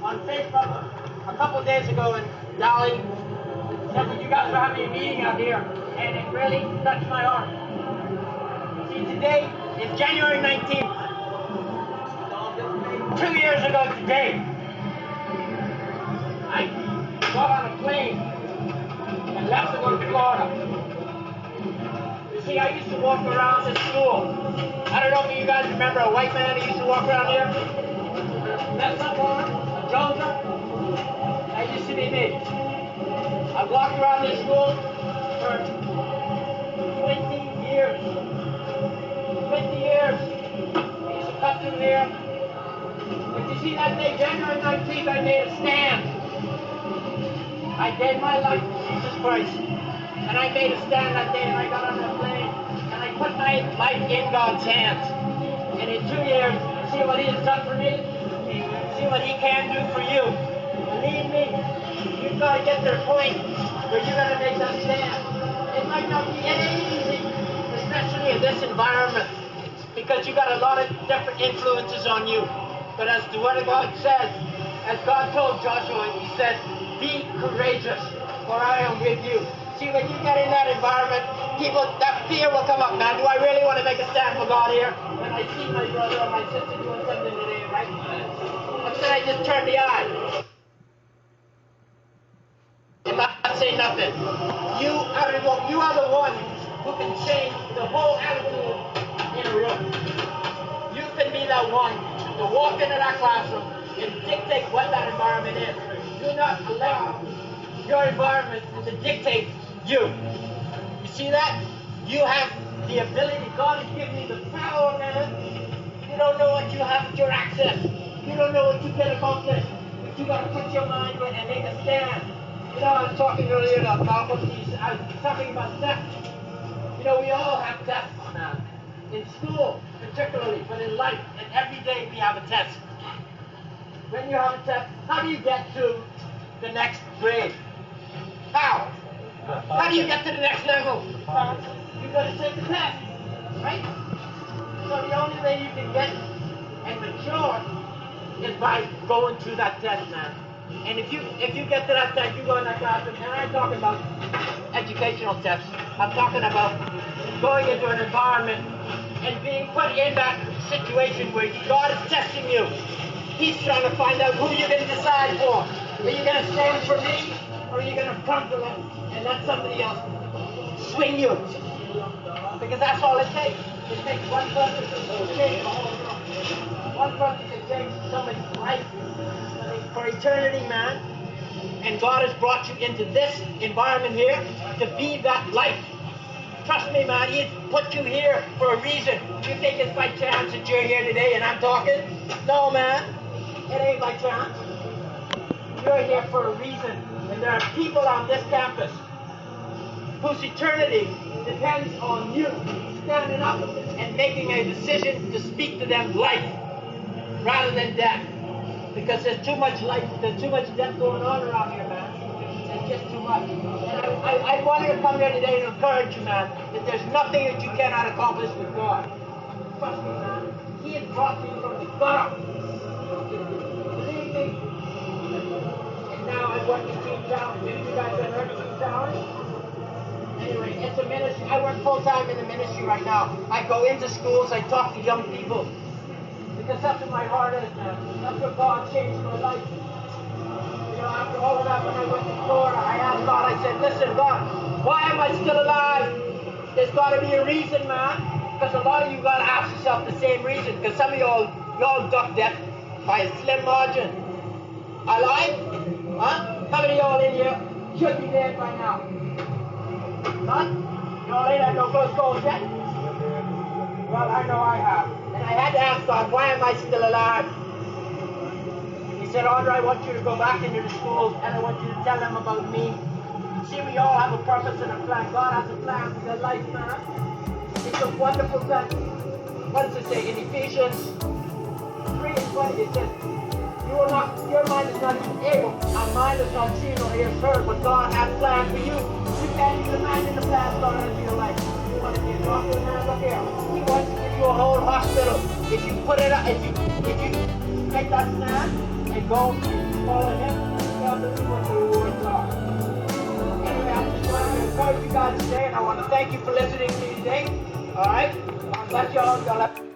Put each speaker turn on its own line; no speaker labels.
on Facebook a couple days ago, and Dolly said that you guys were having a meeting out here, and it really touched my heart. See, today is January 19th. 2 years ago today, I got on a plane and left to go to Florida. You see, I used to walk around this school. I don't know if you guys remember a white man who used to walk around here. That's someone, Joseph. That used to be me. I walked around this school for 20 years. 20 years. I used to come through here. But you see, that day, January 19th, I made a stand. I gave my life to Jesus Christ. And I made a stand that day, and I got on that plane, and I put my life in God's hands. And in 2 years, see what He has done for me? See what He can do for you. Believe me, you've got to get to the point where you're going to make that stand. It might not be easy, especially in this environment, because you got a lot of different influences on you. But as the Word of God says, as God told Joshua, He said, be courageous, for I am with you. See, when you get in that environment, that fear will come up. Now, do I really want to make a stand for God here? When I see my brother or my sister doing something today, right? Or should I just turn the eye and not say nothing? You are the one who can change the whole attitude in a room. You can be that one to walk into that classroom and dictate what that environment is. Do not allow your environment to dictate you. You see that? You have the ability. God has given you the power, man. You don't know what you have at your access. You don't know what you can accomplish. But you got to put your mind to it and make a stand. You know, I was talking earlier about Malcolm. I was talking about theft. You know, we all have theft now. In school, particularly, but in life, and every day we have a test. When you have a test, how do you get to the next grade? How? How do you get to the next level? You've got to take the test, right? So the only way you can get and mature is by going through that test, man. And if you get to that test, you go in that classroom, and I'm talking about educational tests. I'm talking about going into an environment and being put in that situation where God is testing you. He's trying to find out who you're going to decide for. Are you going to stand for me, or are you going to crumple it and let somebody else swing you? Because that's all it takes. It takes one person to change the whole world. One person can change somebody's life for eternity, man. And God has brought you into this environment here to be that light. Trust me, man, He's put you here for a reason. You think it's by chance that you're here today and I'm talking? No, man. It ain't by chance. You're here for a reason. And there are people on this campus whose eternity depends on you standing up and making a decision to speak to them life rather than death. Because there's too much life, there's too much death going on around here, man. There's just too much. And I wanted to come here today to encourage you, man, that there's nothing that you cannot accomplish with God. Trust me, man. He has brought you from the gutter. Believe me. And now I work in Team Challenge. Have you guys ever heard of Team Challenge? Anyway, it's a ministry. I work full-time in the ministry right now. I go into schools, I talk to young people. Because that's what my heart is, man. That's what God changed my life. You know, after all of that, when I went to Florida, I asked God, I said, listen, God, why am I still alive? There's got to be a reason, man. Because a lot of you got to ask yourself the same reason. Because some of y'all duck death by a slim margin. Alive? Huh? How many of y'all in here should be dead by now? Huh? Y'all ain't had no close calls yet? Well, I know I have. And I had to ask God, why am I still alive? He said, Andre, I want you to go back into the schools and I want you to tell them about me. See, we all have a purpose and a plan. God has a plan for your life, man. It's a wonderful plan. What does it say in Ephesians 3:20? It says, your mind is not even able, our mind is not seen or ears heard what God has planned for you. You can't even imagine the plans God has for your life. You want to be a doctor, man? Look here. He wants to give you a whole hospital. If you put it up, if you make that stand and go follow him. God knows what the rewards are. Anyway, I just wanted to encourage you guys today, and I want to thank you for listening to me today. All right? God bless y'all.